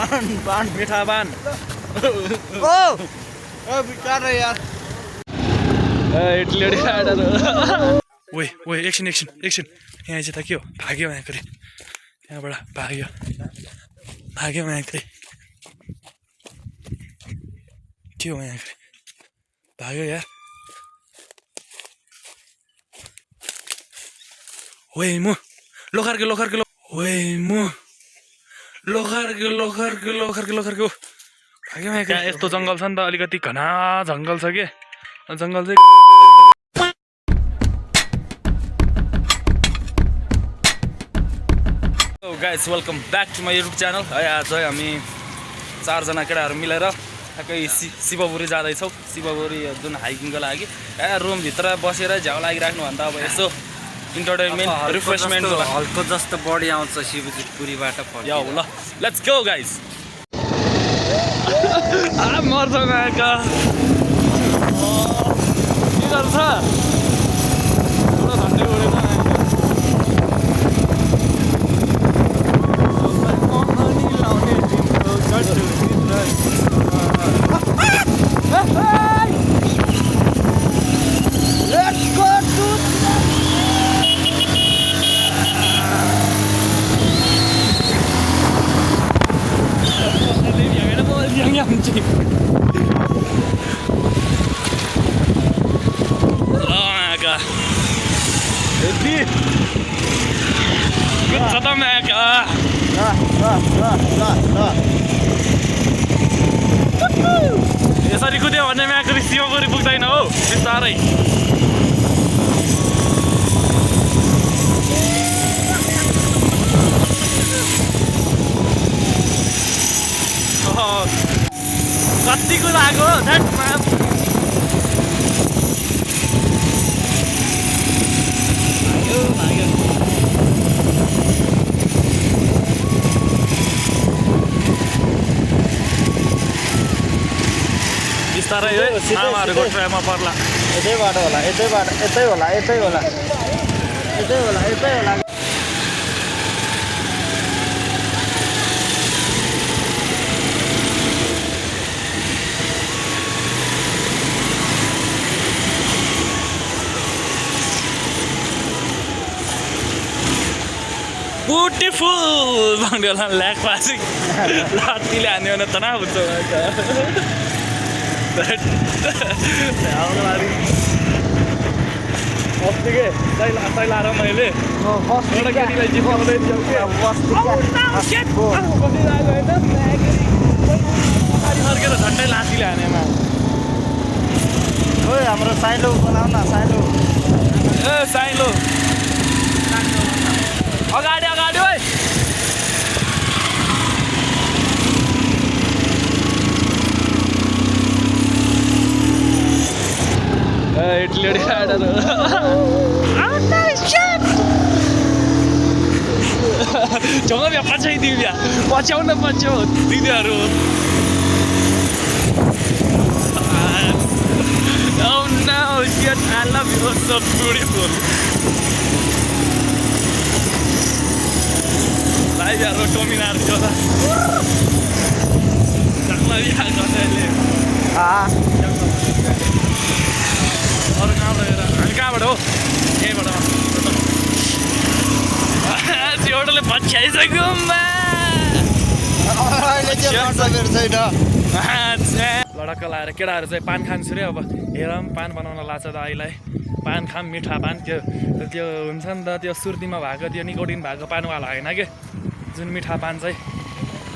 पान मीठा पान ओ बिकार है यार इडली ओए ओए एकछिन एकछिन एकछिन यहाँ चाहिँ त के हो भाग्यो मायाकरी त्यहाँबाट भाग्यो भाग्यो मायाकरी के हो मायाकरी भाग्यो यार ओए म लोखर्के लोखर्के ओए म लोखर्के लोखर्के लोखर्के लोखर्के भाग्यो मायाकरी यस्तो जङ्गल छ नि त अलिकति घना जङ्गल छ के जङ्गल चाहिँ guys welcome back to my YouTube channel है आज है हामी चारजना केटाहरू मिलेर ठ्याक्कै शिवपुरी जाँदैछौँ शिवपुरी जुन हाइकिङको लागि रुमभित्र बसेर झ्याउ लागिराख्नु भन्दा अब यसो इन्टरटेनमेन्ट रिफ्रेसमेन्ट हल्को जस्तो बढी आउँछ शिवपुरीबाट ल लेट्स गो गाइस मर्छ माका के गर्छ पुरा झन्डै उडेन यसरी कुद्यो भने म्याकरी शिवपुरी पुग्दैन हो बिस्तारै कति कुदाएको बिस्तारै है आमाहरूको ट्राइमा पर्ला यतैबाट होला यतैबाट यतै होला यतै होला यतै होला यतै होला ब्युटिफुल भन्ने होला ल्याक पासी लात्तीले हान्यो भने तनाव हुन्छ अस्ति के लाएर मैले एउटा केटीलाई जिताउँदै फर्केर झन्डै लात्तीले हानेमा ओए हाम्रो साइलो बनाऊ न साइलो ए साइलो अगाडि अगाडि ओइ इडली चौँ बिहा पछाइदियो बिहा पछ्याउन पछ्याउ दिदीहरू Oh no, shit, I love you, so beautiful. भाइ यारो टोमिनार थियो त चांगला बिहा गर्दैले अरू कहाँबाट हेर हामी कहाँबाट हो यहीँबाट सिउडोले पछ्याइसक्यो लडक्क लाएर केटाहरू चाहिँ पान खान्छु रे अब हेर पान बनाउन लाग्छ दाइलाई पान खाम मिठा पान त्यो हुन्छ नि त त्यो सुर्तीमा भएको त्यो निकोटिन भएको पानवाला होइन के जुन मिठा पान चाहिँ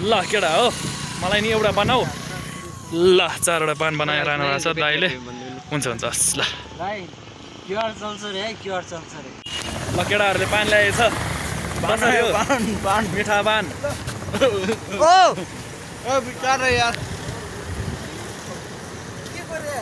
ल केटा हो मलाई नि एउटा बनाऊ ल चारवटा पान बनाएर आउनु भएको छ दाइले हुन्छ हुन्छ हस् ल ल केटाहरूले पान ल्याएछ पान मिठा पान ओ बिकार है यार के गरे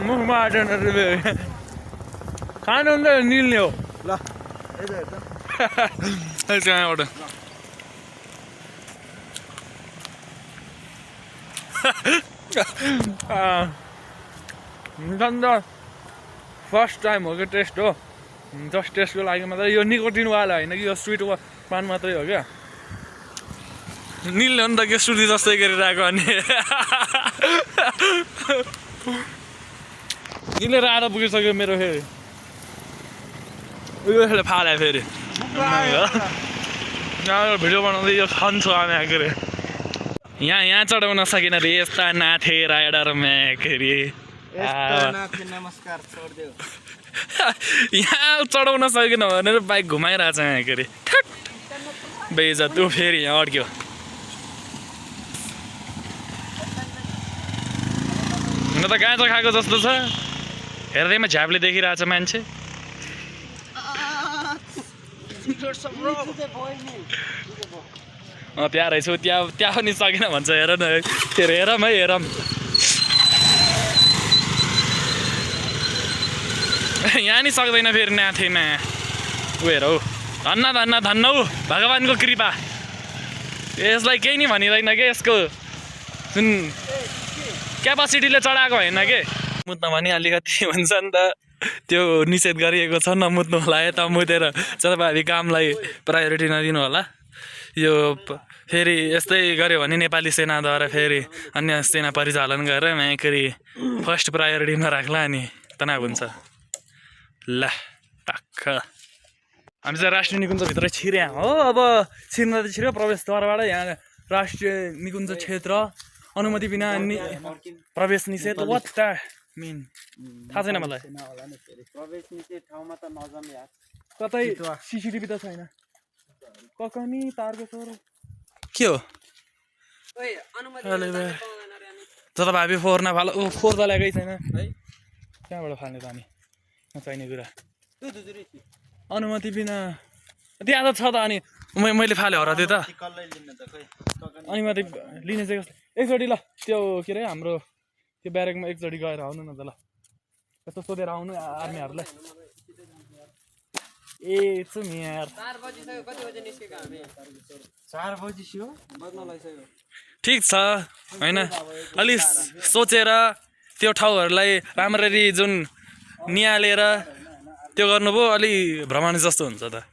मुखमा आँटेन खानु हुन्छ निल्ने हो ल त्यहाँबाट फर्स्ट टाइम हो क्या टेस्ट हो जस्ट टेस्टको लागि मात्रै यो निकोटिनवाला होइन कि यो स्विट पान मात्रै हो क्या निलले अन्त के सुधी जस्तै गरिरहेको अनि निलेर आएर पुगिसक्यो मेरो फेरि उयोले फाल्यो फेरि भिडियो बनाउँदै यो खान्छु हामी आएर यहाँ चढाउन सकिन रे यस्ता नाथे रायडर म्याकेरी नमस्कार छोड्देऊ यहाँ चढाउन सकेन भनेर बाइक घुमाइरहेछ यहाँ के अरे बेइज्जत त्यो फेरि यहाँ अड्क्यो हुन त गाँचा खाएको जस्तो छ हेर्दैमा झ्यापले देखिरहेछ मान्छे त्यहाँ रहेछु त्यहाँ पनि सकिन भन्छ हेर न हेरौँ है हेरौँ यहाँ नि सक्दैन फेरि नाथेमा ऊ हेर हौ धन्न धन्न धन्न हौ भगवान्को कृपा यसलाई केही नि भनिँदैन के यसको जुन क्यापासिटीले चढाएको होइन के मुत्न भने अलिकति हुन्छ नि त त्यो निषेध गरिएको छ नमुत्नु होला यता मुतेर जताभावी कामलाई प्रायोरिटी नदिनु होला यो फेरि यस्तै गऱ्यो भने नेपाली सेनाद्वारा फेरि अन्य सेना परिचालन गरेर म्याकेरी फर्स्ट प्रायोरिटीमा राख्ला अनि तनाव हुन्छ ल टक्क हामी चाहिँ राष्ट्रिय निकुञ्जभित्र छिर्या हो अब छिर्न त छिर्यो प्रवेशद्वारबाट यहाँ राष्ट्रिय निकुञ्ज क्षेत्र अनुमति बिना प्रवेश निषेध वाट द्याट मिन थाहा छैन मलाई कतै सिसिटिभी त छैन ककनी तारको स्वर के हो जताभावी फोहोर नफाल फोहोर त ल्याएकै छैन है कहाँबाट फाल्ने त अनि नचाहिने कुरा अनुमति बिना त्यहाँ त छ त अनि मैले फालेँ हरा त्यो त अनुमति लिने चाहिँ एकचोटि ल त्यो के अरे हाम्रो त्यो ब्यारेकमा एकचोटि गएर आउनु न त ल यस्तो सोधेर आउनु आर्मीहरूलाई ए एकछिन यार 4 बजिसक्यो कति बजे निस्केको हामी 4 बजिसक्यो बज्न लागिसक्यो ठिक छ हैन अलि सोचेर त्यो ठाउँहरूलाई राम्ररी जुन निहालेर त्यो गर्नुभयो अलि भ्रमण जस्तो हुन्छ त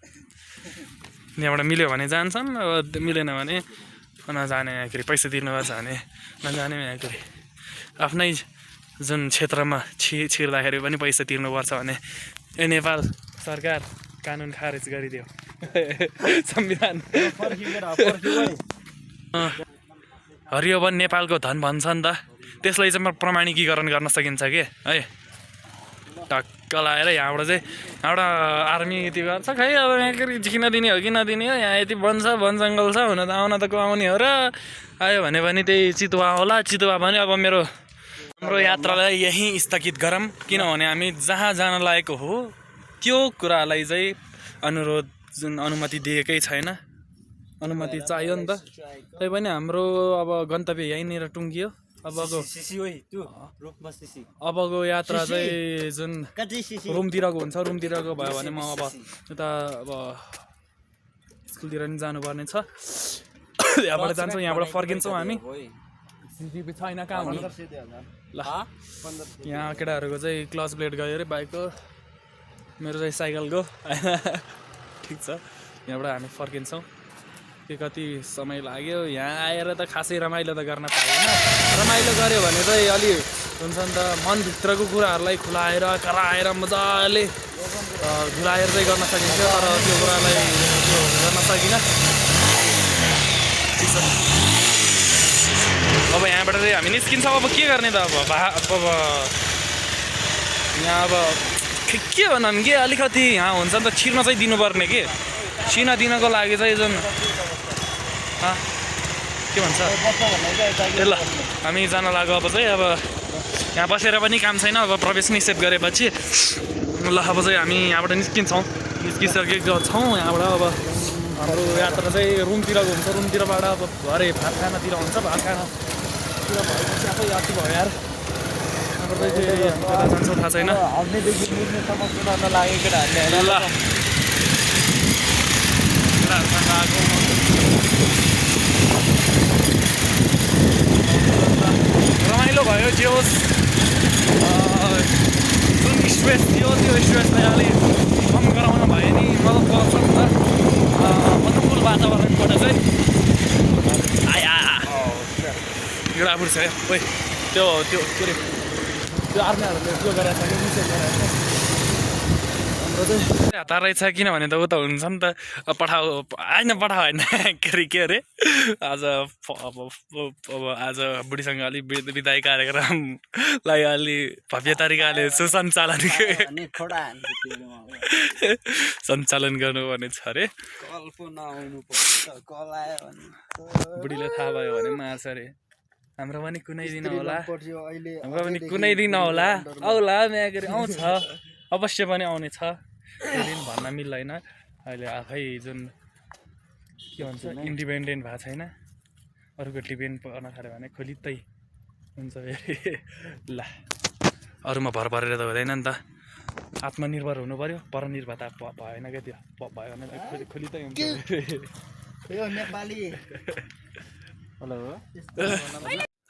यहाँबाट मिल्यो भने जान्छन् अब मिलेन भने नजाने यहाँखेरि पैसा तिर्नुपर्छ भने नजाने यहाँखेरि आफ्नै जुन क्षेत्रमा छिर्दाखेरि पनि पैसा तिर्नुपर्छ भने ए नेपाल सरकार कानुन खारेज गरिदियो संविधान हरियो वन नेपालको धन भन्छ नि त त्यसलाई चाहिँ प्रमाणिकीकरण गर्न सकिन्छ के है टक्क लाएर यहाँबाट चाहिँ एउटा आर्मी यति गर्छ खै अब यहाँ किन दिने हो कि नदिने हो यहाँ यति वन छ वन जङ्गल छ हुन त आउन त को आउने हो र आयो भने पनि त्यही चितुवा होला चितुवा भने अब हाम्रो यात्रालाई यहीँ स्थगित गरौँ किनभने हामी जहाँ जान लागेको हो त्यो कुरालाई चाहिँ अनुरोध जुन अनुमति दिएकै छैन अनुमति चाहियो नि त तैपनि हाम्रो अब गन्तव्य यहीँनिर टुङ्गियो अबको यात्रा चाहिँ जुन रुमतिरको हुन्छ रुमतिरको भयो भने म अब यता अब स्कुलतिर नि जानुपर्ने छ यहाँबाट जान्छौँ यहाँबाट फर्किन्छौँ हामी सिसिटिभी छैन कहाँ हुनु ल यहाँ केटाहरूको चाहिँ क्लच प्लेट गयो अरे बाइकको मेरो चाहिँ साइकलको ठिक छ यहाँबाट हामी फर्किन्छौँ के कति समय लाग्यो यहाँ आएर त खासै रमाइलो त गर्न पाएन रमाइलो गऱ्यो भने चाहिँ अलि हुन्छ नि त मनभित्रको कुराहरूलाई खुलाएर कराएर मजाले घुलाएर चाहिँ गर्न सकिन्छ तर त्यो कुरालाई गर्न सकिनँ अब यहाँबाट चाहिँ हामी निस्किन्छौँ अब के गर्ने त अब यहाँ अब के भनौँ के अलिकति यहाँ हुन्छ नि त छिर्न चाहिँ दिनुपर्ने के छिर्न दिनको लागि चाहिँ जुन के भन्छ ए ल हामी जान लाग्यो अब चाहिँ अब यहाँ बसेर पनि काम छैन अब प्रवेश निषेध गरेपछि ल अब चाहिँ हामी यहाँबाट निस्किसकेको छौँ यहाँबाट अब हाम्रो यात्रा चाहिँ रुमतिरको हुन्छ रुमतिरबाट अब भरे भात खानातिर हुन्छ भात खानातिर भएपछि आफै यात्रा भयो यार जान्छौँ थाहा छैन ल गएको रमाइलो भयो जे होस् जुन स्ट्रेस थियो त्यो स्ट्रेसलाई अलिक कम गराउन भयो नि मद्दत गर्छ नि त अनुकूल वातावरणबाट चाहिँ आया राबुर छ ओइ त्यो त्यो के अरे त्यो आर्मीहरूले त्यो गरेको छ कि मिसेज गरेको छ हाम्रो चाहिँ हतार रहेछ किनभने त उता हुन्छ नि त होइन के अरे आज आज बुढीसँग अलिक विदाई कार्यक्रमलाई अलि भव्य तरिकाले सुसञ्चालन सञ्चालन गर्नुपर्ने छ अरे बुढीले थाहा भयो भने मार्छ अरे हाम्रो पनि कुनै दिन होला आउला म्यागरी आउँछ अवश्य पनि आउने छ त्यो दिन भन्न मिल्दैन अहिले आफै जुन के भन्छ इन्डिपेन्डेन्ट भएको छैन अरूको डिपेन्ड गर्न थाल्यो भने खोलितै हुन्छ ल अरूमा भर परेर त हुँदैन नि त आत्मनिर्भर हुनु पर्यो परनिर्भरता भएन क्या त्यो भयो भने त खोलितै हुन्छ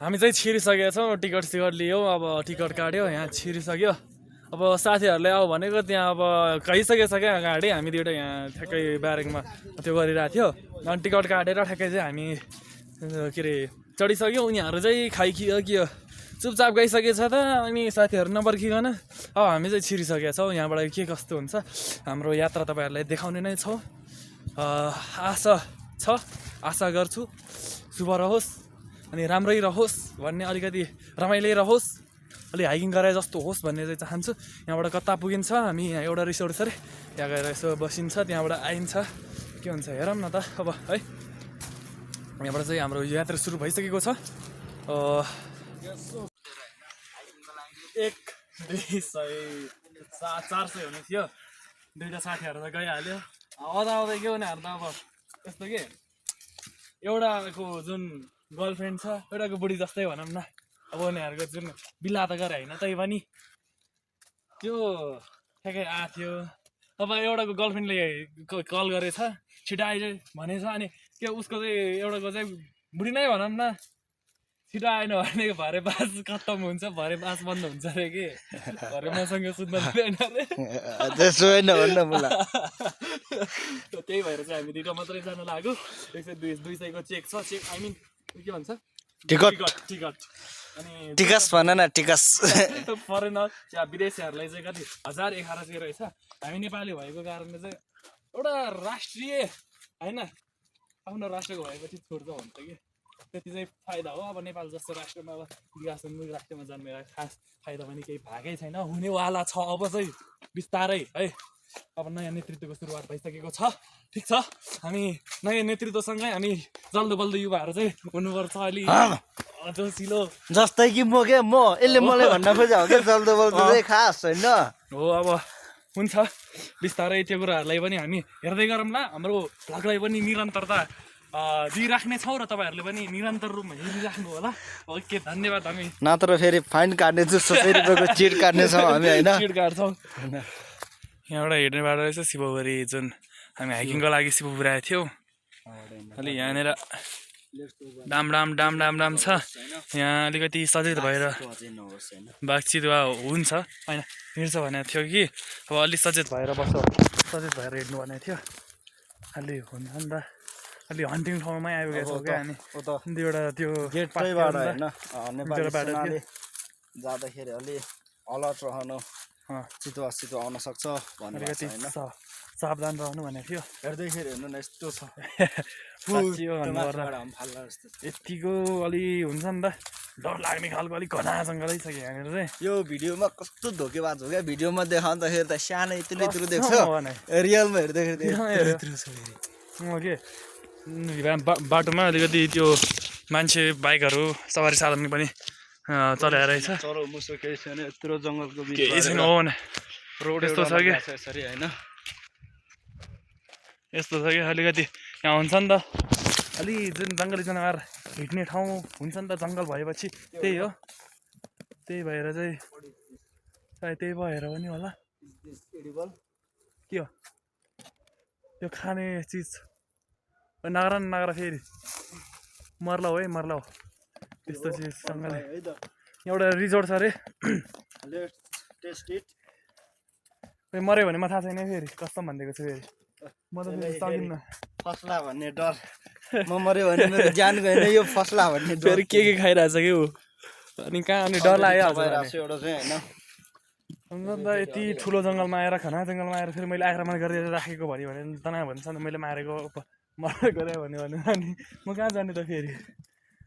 हामी चाहिँ छिरिसकेका छौँ टिकट लियो अब टिकट काट्यो यहाँ छिरिसक्यो अब साथीहरूले आऊ भनेको त्यहाँ अब गइसकेछ क्या गाडी हामी दुइटा यहाँ ठ्याक्कै ब्यारेकमा त्यो गरिरहेको थियो अनि टिकट काटेर ठ्याक्कै चाहिँ हामी के अरे चढिसक्यो उनीहरू चाहिँ खाइकियो के चुपचाप गइसकेछ त अनि साथीहरू नपर्खिकन अब हामी चाहिँ छिरिसकेका छौँ यहाँबाट के कस्तो हुन्छ हाम्रो यात्रा तपाईँहरूलाई देखाउने नै छौँ आशा गर्छु शुभ रहोस् अनि राम्रै रहोस् भन्ने अलिकति रमाइलो रहोस् अलि हाइकिङ गरे जस्तो होस् भन्ने चाहिँ चाहन्छु यहाँबाट कता पुगिन्छ हामी यहाँ एउटा रिसोर्ट छ अरे त्यहाँ गएर यसो बसिन्छ त्यहाँबाट आइन्छ के हुन्छ हेरौँ न त अब है यहाँबाट चाहिँ हाम्रो यात्रा सुरु भइसकेको छ 400 हुने थियो दुईवटा साथीहरू त गइहाल्यो आउँदै के उनीहरू त अब यस्तो के एउटाको जुन गर्लफ्रेन्ड छ एउटाको बुढी जस्तै भनौँ न अब उनीहरूको जुन बिला त गरे होइन तै पनि त्यो ठ्याक्कै आएको थियो अब एउटाको गर्लफ्रेन्डले कल गरेछ छिटो आइज भनेछ अनि के उसको चाहिँ एउटाको चाहिँ बुढी नै भनौँ न छिटो आएन भने भरे बास खत्तम हुन्छ भरे बास बन्द हुन्छ अरे कि भरे मसँग सुत्न दिँदैन अरे त्यही भएर चाहिँ हामी दुइटा मात्रै जानु लाग्यो 100-200को चेक छ चेक आई मिन के भन्छ टिकट अनि टिकस भन न टिकस फरेनर या विदेशीहरूलाई चाहिँ कति 1000-1100 रहेछ हामी नेपाली भएको कारणले चाहिँ एउटा राष्ट्रिय होइन आफ्नो राष्ट्रको भएपछि छोड्छ भन्छ कि त्यति चाहिँ फाइदा हो अब नेपाल जस्तो राष्ट्रमा अब विकासोन्मुख राष्ट्रमा जन्मेर खास फाइदा पनि केही भएकै छैन हुनेवाला छ अब चाहिँ बिस्तारै है अब नयाँ नेतृत्वको सुरुवात भइसकेको छ ठिक छ हामी नयाँ नेतृत्वसँगै हामी जल्दो बल्दो युवाहरू चाहिँ हुनुपर्छ अलि जोसिलो जस्तै कि म के म यसले मलाई भन्न खोजे हो क्या जल्दो बल्दो चाहिँ खास होइन हो अब हुन्छ बिस्तारै त्यो कुराहरूलाई पनि हामी हेर्दै गरौँला हाम्रो भ्लगलाई पनि निरन्तरता दिइराख्ने छौँ र तपाईँहरूले पनि निरन्तर रूपमा हेरिराख्नु होला ओके धन्यवाद हामी नत्र फेरि फाइन काट्ने 200 रुपियाँको चिट काट्नेछौँ हामी होइन चिट काट्छौँ यहाँबाट हेर्ने बाटो रहेछ शिवपुरी जुन हामी हाइकिङको लागि शिवपुरी आएको थियौँ अलि यहाँनिर डाम छ यहाँ अलिकति सचेत भएर बातचित हुन्छ होइन हिँड्छ भनेको थियो कि अब अलिक सचेत भएर सचेत भएर हिँड्नु भनेको थियो अलि हुन्छ नि त अलि हन्टिङ ठाउँमै आइपुगेको छौँ क्या अनि दुईवटा त्यो गेटबाट होइन नेपाली जाँदाखेरि अलि अलर्ट रहनु चितुवा आउन सक्छ भनेर होइन सावधान रहनु भनेको थियो हेर्दैखेरि हेर्नु न यस्तो छ यतिको अलि हुन्छ नि त डर लाग्ने खालको अलिक घना जङ्गलै छ कि यहाँनिर चाहिँ यो भिडियोमा कस्तो धोकेबाज हो क्या भिडियोमा देखाउँदाखेरि त सानो यत्रो देख्छ रियलमा हेर्दाखेरि के बाटोमा अलिकति त्यो मान्छे बाइकहरू सवारी साधन पनि चलाएर रहेछ चरो मुसो केही छैन यत्रो जङ्गलको केही छैन हो भने रोड यस्तो छ कि होइन यस्तो छ कि अलिकति यहाँ हुन्छ नि त अलि जुन जङ्गली जनावर हिँड्ने ठाउँ हुन्छ नि त जङ्गल भएपछि त्यही हो त्यही भएर चाहिँ सायद त्यही भएर पनि होला के हो त्यो खाने चिज नगर फेरि मर्लौ है मर्लौ त्यस्तो चिजसँगले एउटा रिजोर्ट छ अरे मऱ्यो भने म थाहा छैन फेरि कस्तो भनिदिएको छु फेरि म त फेरि सकिन्न फस्ला भन्ने डर म मऱ्यो भने मेरो ज्यान गएन यो फस्ला भन्ने डर फेरि के खाइरहेछ कि ऊ अनि कहाँ अनि डर लगाइरहेको एउटा चाहिँ होइन अन्त यति ठुलो जङ्गलमा आएर घना जङ्गलमा आएर फेरि मैले आक्रमण गरेर राखेको भन्यो भने तनाव भन्छ नि मैले मारेको मरेको भन्यो भने अनि म कहाँ जाने त फेरि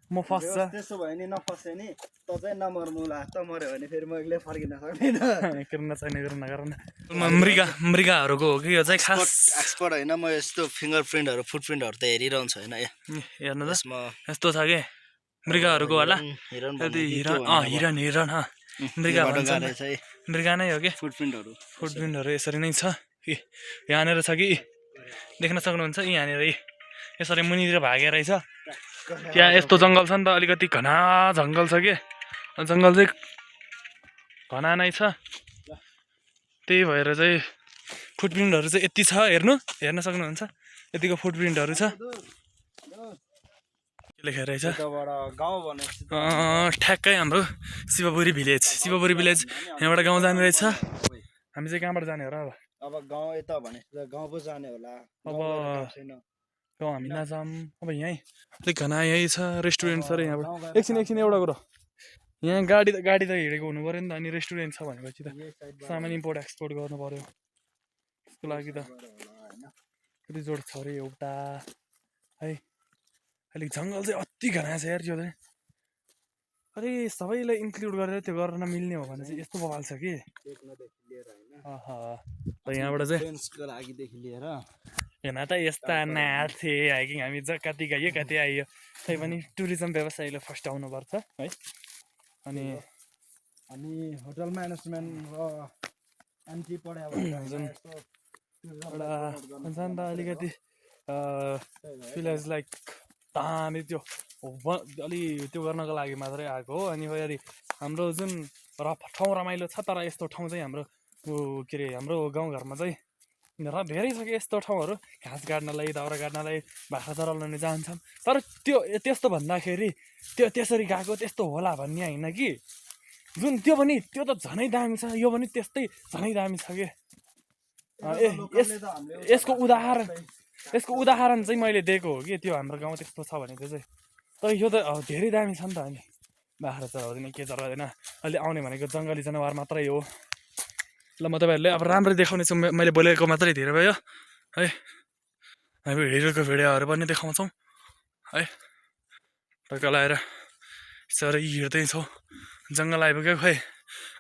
म फस्छ त्यसो भयो नि नफस्यो नि त चाहिँ नमर्मुला त मऱ्यो भने फेरि म एक्लै फर्किन सक्दिनँ किर्न चाहिने कुरो नगर्न मृगहरूको हो कि यो चाहिँ खास एक्सपर्ट होइन म यस्तो फिङ्गर प्रिन्टहरू फुटप्रिन्टहरू त हेरिरहन्छु होइन हेर्नु त यस्तो छ कि मृगहरूको होला हिरन मृग नै हो कि फुटप्रिन्टहरू यसरी नै छ कि यहाँनिर छ कि देख्न सक्नुहुन्छ यहाँनिर यसरी मुनितिर भागेर रहेछ त्यहाँ यस्तो जङ्गल छ नि त अलिकति घना जङ्गल छ कि जङ्गल चाहिँ घना नै छ त्यही भएर चाहिँ फुटप्रिन्टहरू चाहिँ यति छ हेर्न सक्नुहुन्छ यतिको फुटप्रिन्टहरू छ लेखेर रहेछ ठ्याक्कै हाम्रो शिवपुरी भिलेज यहाँबाट गाउँ जाने रहेछ हामी चाहिँ कहाँबाट जाने हो र अब गाउँ यता भने गाउँ पो जाने होला अब गाउँ हामी नजाऊँ अब यहीँ अलिक घना यहीँ छ रेस्टुरेन्ट छ अरे यहाँबाट एकछिन एउटा कुरो यहाँ गाडी त हिँडेको हुनु पऱ्यो नि त अनि रेस्टुरेन्ट छ भनेपछि त सामान इम्पोर्ट एक्सपोर्ट गर्नु पऱ्यो त्यसको लागि त रिजोर्ट छ अरे एउटा है अलिक जङ्गल चाहिँ अति घना छ यार त्यो चाहिँ अरे सबैलाई इन्क्लुड गरेर त्यो गर्न मिल्ने हो भने चाहिँ यस्तो बवाल छ कि यहाँबाट चाहिँ लिएर हेर्न त यस्ता नाथ थिए हाइकिङ हामी कति गयो कति आइयो तै पनि टुरिज्म व्यवसायले फर्स्ट आउनुपर्छ है अनि हामी होटल म्यानेजमेन्ट र एन्ट्री पढ्यो जुन एउटा हुन्छ नि त अलिकति फिल एज लाइक दामी त्यो अलि त्यो गर्नको लागि मात्रै आएको हो अनि फेरि हाम्रो जुन ठाउँ रमाइलो छ तर यस्तो ठाउँ चाहिँ हाम्रो के अरे हाम्रो गाउँघरमा चाहिँ धेरै छ कि यस्तो ठाउँहरू घाँस काट्नलाई दाउरा काट्नलाई बाख्रा चराउन जान्छन् तर त्यस्तो भन्दाखेरि त्यसरी गएको त्यस्तो होला भन्ने होइन कि जुन त्यो त झनै दामी छ यो पनि त्यस्तै झनै दामी छ कि यसको उदाहरण चाहिँ मैले दिएको हो कि त्यो हाम्रो गाउँ त्यस्तो छ भने चाहिँ तर यो त धेरै दामी छ नि त अनि बाख्रा चराउँदैन के चराउँदैन अहिले आउने भनेको जङ्गली जनावर मात्रै हो ल म तपाईँहरूले अब राम्ररी देखाउने छु मैले बोलेको मात्रै धेरै भयो है हामी हिँडेको भिडियोहरू पनि देखाउँछौँ है टक्क लगाएर यसरी हिँड्दैछौँ जङ्गल आइपुग्यो खै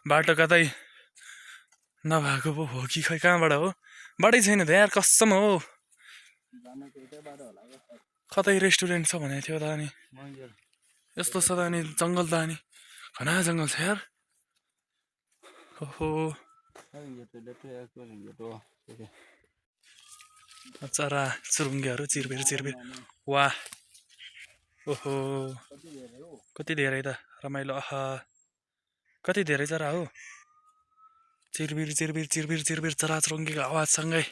बाटो कतै नभएको पो हो कि खै कहाँबाट हो बाटै छैन त यार कसम हो कतै रेस्टुरेन्ट छ भनेको थियो त अनि यस्तो छ त अनि जङ्गल त अनि घना जङ्गल छ यार ओहो चरा चुरुङ्गीहरू चिरबिर वाह ओहो कति धेरै त रमाइलो कति धेरै चरा हो चिरबिर चरा चुरुङ्गीको आवाजसँगै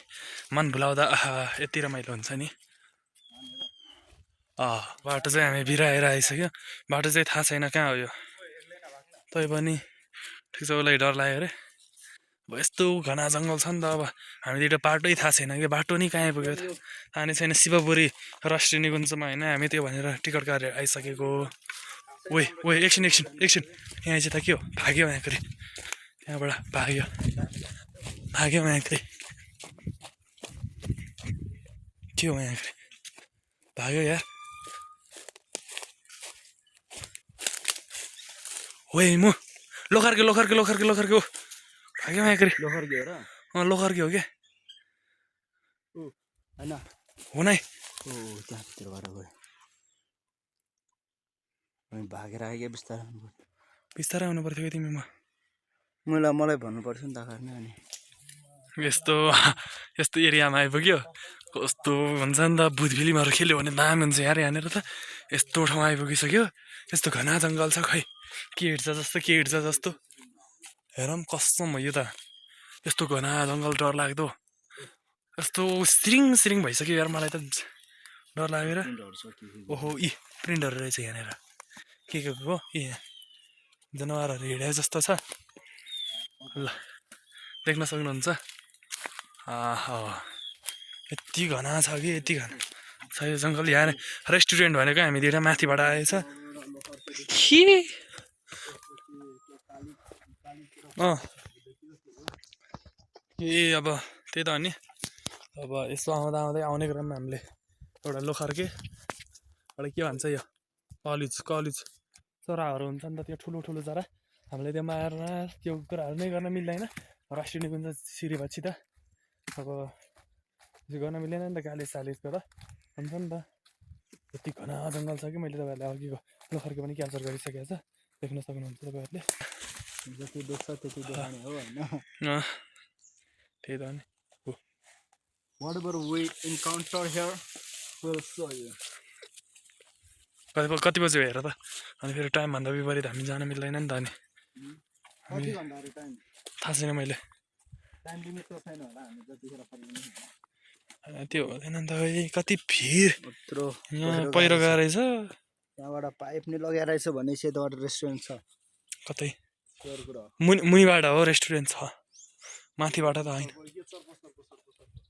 मन भुलाउँदा यति रमाइलो हुन्छ नि बाटो चाहिँ हामी बिराएर आइसक्यो बाटो चाहिँ थाहा छैन कहाँ हो यो तै पनि ठिक छ उसलाई डर लाग्यो अरे अब यस्तो घना जङ्गल छ नि त अब हामीतिर बाटै थाहा छैन कि बाटो नि कहाँ आइपुग्यो त थाहा नै छैन शिवपुरी राष्ट्रिय निकुञ्जमा होइन हामी त्यो भनेर टिकट काटेर आइसकेको ओए एकछिन यहाँ चाहिँ त के हो भाग्यो यहाँखेरि त्यहाँबाट भाग्यो यहाँखेरि के हो यहाँखेरि भाग्यो यार ओए म लोखर्के भाग्यो यहाँखेरि लोखर्के हो क्या हो नै त्यहाँभित्रबाट गयो भागेर आयो क्या बिस्तारै आउनु पर्थ्यो कि तिमी मलाई भन्नु पर्थ्यो नि त खाने अनि यस्तो एरियामा आइपुग्यो कस्तो हुन्छ नि त भूत फिल्महरू खेल्यो भने दामी हुन्छ यार यहाँनिर त यस्तो ठाउँ आइपुगिसक्यो यस्तो घना जङ्गल छ खै के हिँड्छ जस्तो हेरौँ कसम हो यो त यस्तो घना जङ्गल डर लाग्दो यस्तो सिरिङ भइसक्यो यार मलाई त डर लागेर प्रिन्टहरू छ के ओहो यी प्रिन्टहरू रहेछ यहाँनिर के हो ए जनावरहरू हिँडे जस्तो छ ल देख्न सक्नुहुन्छ यति घना छ कि यति घना छ यो जङ्गल यहाँ रेस्टुरेन्ट भनेको हामी दुइटा माथिबाट आएछ ए अब त्यही त हो नि अब यसो आउँदा आउँदै आउने क्रममा हामीले एउटा लोखर्के एउटा के भन्छ यो कलिज चराहरू हुन्छ नि त त्यो ठुलो ठुलो चरा हामीले त्यो मार्न त्यो कुराहरू नै गर्न मिल्दैन राष्ट्रिय निकुञ्ज सिरेपछि त अब त्यो गर्न मिलेन नि त कालिजको त हुन्छ नि त यति घना जङ्गल छ कि मैले तपाईँहरूलाई अघिको लोखर्के पनि क्याप्चर गरिसकेको छ देख्न सक्नुहुन्छ तपाईँहरूले जति देख्छ त्यति देखाउने हो होइन त्यही त हो नि whatever we encounter here will show you कति बजी हेर त अनि फेरि टाइमभन्दा विपरीत हामी जान मिल्दैन नि त अनि कति भन्दाखेरि टाइम थाहा छैन मैले टाइम लिमिट त छैन होला हामी जतिखेर फर्किने त्यो हुँदैन नि त कति भिड यत्रो पहिरो गएर रहेछ त्यहाँबाट पाइप नि लगाएर रहेछ भने सेतोबाट रेस्टुरेन्ट छ कतै कुरा मुनिबाट हो रेस्टुरेन्ट छ माथिबाट त होइन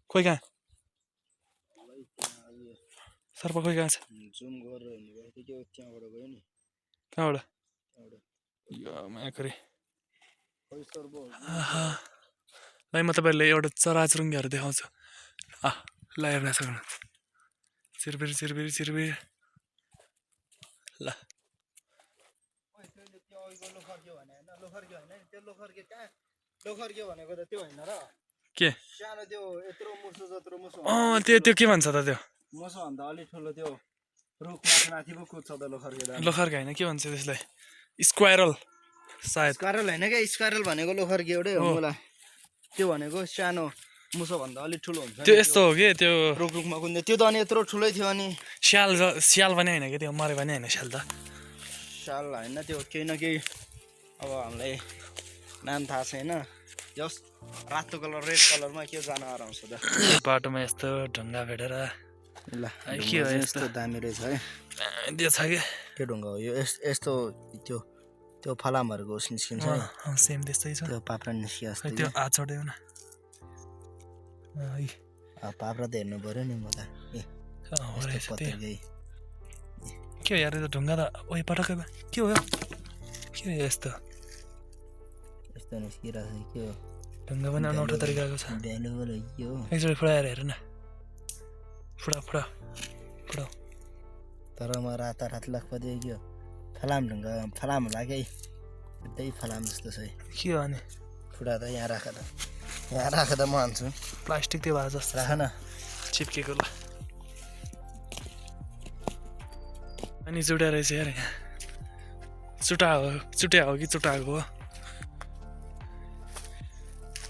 खोइ कहाँ सर्प खोइ कहाँ छ जुम गरेर हिँड्नुभयो त्यो त्यहाँबाट गयो नि कहाँबाट माकरी ल म तपाईँहरूले एउटा चराचुरुङ्गीहरू देखाउँछु ल हेर्न सक्नुहुन्छ चिरबिर चिरबिर चिरबिर ल लोखर्के भनेको त त्यो होइन र के सानो त्यो यत्रो मुसो जत्रो मुसो त्यो के भन्छ त त्यो मुसो भन्दा अलिक ठुलो त्यो रुख माथि पो कुद्छ त लोखर्के लोखर्के होइन के भन्छ त्यसलाई स्क्वायरल सायद स्क्वायरल होइन क्या स्क्वायरल भनेको लोखर्के एउटै हो मलाई त्यो भनेको सानो मुसो भन्दा अलिक ठुलो हुन्छ त्यो यस्तो हो कि त्यो रुखमा कुद्ने त्यो त अनि यत्रो ठुलै थियो अनि स्याल पनि होइन कि त्यो मरे पनि होइन स्याल त स्याल होइन त्यो केही न केही अब हामीलाई नाम थाहा छैन जस रातो कलर रेड कलरमा के जनावर आउँछ त बाटोमा यस्तो ढुङ्गा भेटेर ल के हो यस्तो दामी रहेछ है त्यो छ कि त्यो ढुङ्गा हो यो यस्तो त्यो फलामहरूको निस्किन्छ सेम त्यस्तै छ त्यो पाप्रा निस्कियो जस्तो त्यो हात चढ्यो न पाप्रा त हेर्नु पऱ्यो नि म त के हो यार यो ढुङ्गा त ओइ पटक्कै के हो के हो यस्तो यस्तो निस्किरहेको छ के हो ढुङ्गा पनि अनौठो तरिकाको छ भ्यालुबल हो के हो एकचोटि फुडाएर हेर न फुडा तर म रात लाग्छ के हो फलाम ढुङ्गा फलाम होला कि त्यही फलाम जस्तो छ के हो अनि फुडा त यहाँ राख त म हान्छु प्लास्टिक त्यो भए जस्तो राख न चिप्केको ल अनि चुटा रहेछ यार यहाँ चुट्या हो कि चुटाएको हो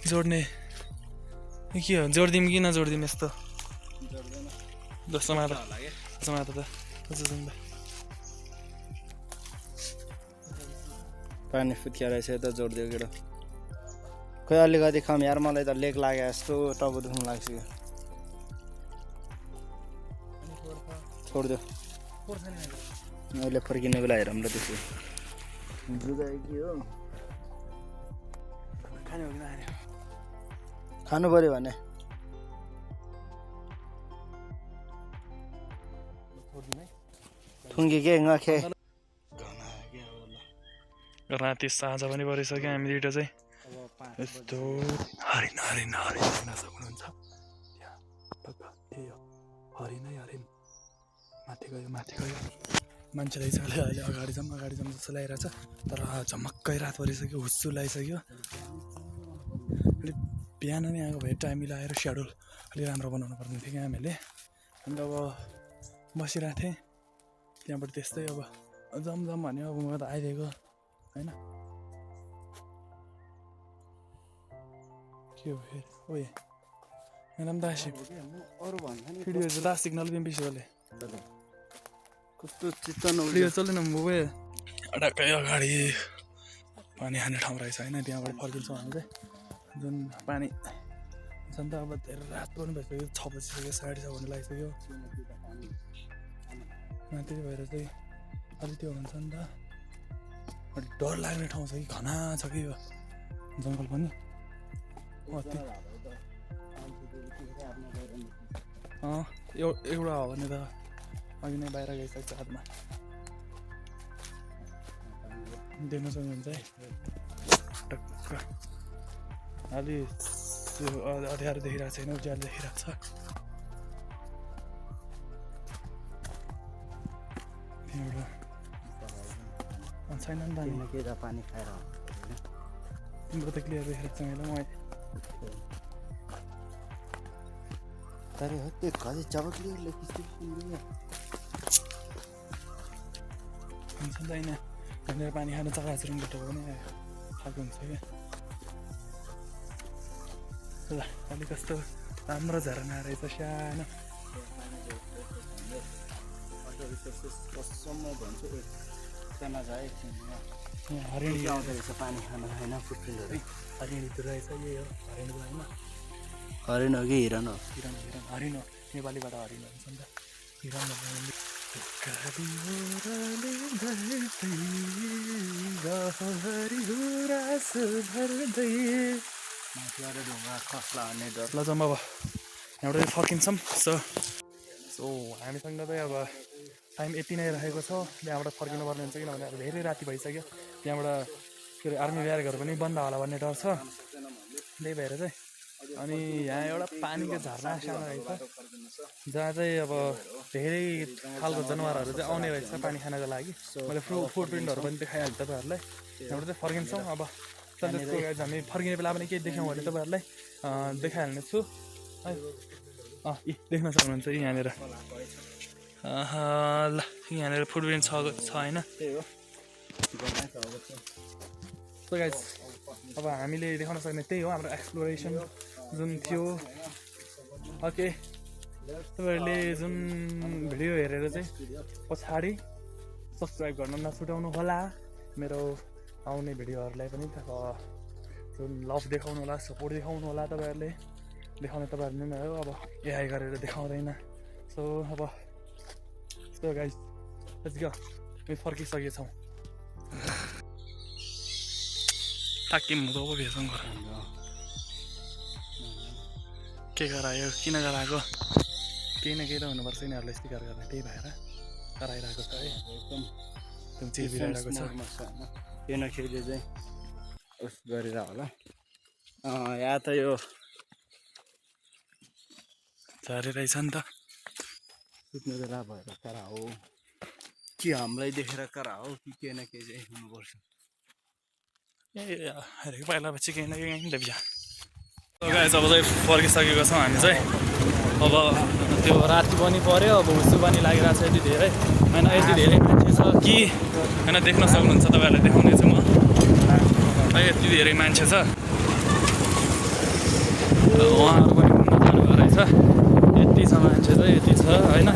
जोड्ने के हो जोडिदिउँ कि नजोडिदिउँ यस्तो जस्तो मात्र त पानी फुत्किया रहेछ त जोडिदियो केटो खोइ अलिकति कम यार मलाई त लेक लाग्यो जस्तो टाउको दुख्नु लाग्छ छोडिदियो मैले फर्किने बेला हेरौँ ल त्यसो के हो खानु पऱ्यो भने ठुङ्गी के नखे राति साँझ पनि परिसक्यो हामी दुइटा चाहिँ यस्तो हरिण हेर्न सक्नुहुन्छ हरिण माथि गयो मान्छे रहेछ अहिले अगाडि जाउँ जस्तो लागिरहेछ तर झमक्कै रात परिसक्यो हुस्सु लगाइसक्यो अलिक बिहान नै आएको भए टाइम मिलाएर स्याडुल अलिक राम्रो बनाउनु पर्ने थियो कि हामीले अन्त अब बसिरहेको थिएँ त्यहाँबाट त्यस्तै अब जाउँ भन्यो अब म त आइदिएको होइन के हो फेरि ओए एकदम दासी अरू भन्दा नि भिडियो चाहिँ लास्ट सिग्नल पनि बिर्स्योले कस्तो चित्त भिडियो चल्दैन मोबाइल अडक्कै अगाडि पानी खाने ठाउँ रहेछ होइन त्यहाँबाट फर्किन्छौँ हामी चाहिँ जुन पानी अन्त अब धेरै रात पनि भइसक्यो 6 बजिसक्यो 6:30 हुन लागिसक्यो त्यही भएर चाहिँ अलि त्यो हुन्छ नि त अलि डर लाग्ने ठाउँ छ कि घना छ कि यो जङ्गल पनि एउटा हो भने त अघि नै बाहिर गइसक्छ हातमा देख्न सक्नुहुन्छ है टक्क अलि अँध्यारो देखिरहेको छैन उज्यालो देखिरहेको छ त्यहाँबाट छैन नि त पानी खाएर तिम्रो त क्लियर देखिरहेको छ मैले अरे त्यो घरि जब क्लियर हुन्छ नि त होइन भनेर पानी खानु चराचुरुङबाट पनि खाएको हुन्छ क्या ल अलिक कस्तो राम्रो झरना रहेछ सानो भन्छु एकजना जाए यहाँ हरिणी रहेछ पानी खान होइन फुटप्रिन्टहरू हरिणी त रहेछ यही हो हरिणी होइन हरिण हो कि हिरण हो हिरण हिरण हरिण हो नेपालीबाट हरिण हुन्छ नि त हिरण खस्ला भन्ने डर ल जाउँ अब यहाँबाट फर्किन्छौँ सो हामीसँग चाहिँ अब टाइम यति नै रहेको छ त्यहाँबाट फर्किनु पर्ने हुन्छ किनभने अब धेरै राति भइसक्यो त्यहाँबाट के अरे आर्मी ब्यारेकहरू पनि बन्द होला भन्ने डर छ त्यही भएर चाहिँ अनि यहाँ एउटा पानीको झरना सानो रहेछ जहाँ चाहिँ अब धेरै खालको जनावरहरू चाहिँ आउने रहेछ पानी खानको लागि मैले फुटप्रिन्टहरू पनि देखाइहालेँ तपाईँहरूलाई त्यहाँबाट चाहिँ फर्किन्छौँ अब त्यसको हामी फर्किने बेला पनि केही देख्यौँ भने तपाईँहरूलाई देखाइहाल्ने छु है देख्न सक्नुहुन्छ यहाँनिर ल यहाँनिर फुटप्रिन्ट छ होइन सो गाइस अब हामीले देखाउन सक्ने त्यही हो हाम्रो एक्सप्लोरेसन जुन थियो ओके तपाईँहरूले जुन भिडियो हेरेर चाहिँ पछाडि सब्सक्राइब गर्न नछुटाउनु होला मेरो आउने भिडियोहरूलाई पनि जुन लभ देखाउनु होला सपोर्ट देखाउनु होला तपाईँहरूले देखाउने तपाईँहरूले नै हो अब एआई गरेर देखाउँदैन सो अब सो गाइस लेट्स गो हामी फर्किसकेछौँ ताकि मुदो पो भेजौँ घर के गरायो किन गराएको केही न केही त हुनुपर्छ यिनीहरूलाई स्टिकर गर्ने त्यही भएर गराइरहेको छ है एकदम चिरिरहेको छ केही न केहीले चाहिँ उस गरेर होला यहाँ त यो झरी रहेछ नि त सुत्ने बेला भएर करा हो कि हामीलाई देखेर करा हो कि केही न केही चाहिँ हुनुपर्छ हरेक पाइला पछि केही न केही देख्छ गाइस अब चाहिँ फर्किसकेको छौँ हामी चाहिँ अब त्यो राति पनि पऱ्यो अब हुसु पनि लागिरहेको छ यति धेरै होइन यति धेरै मान्छे छ कि होइन देख्न सक्नुहुन्छ तपाईँहरूलाई देखाउने चाहिँ म है यति धेरै मान्छे छ उहाँहरू पनि घुम्न जानुभएको रहेछ यति छ मान्छे चाहिँ यति छ होइन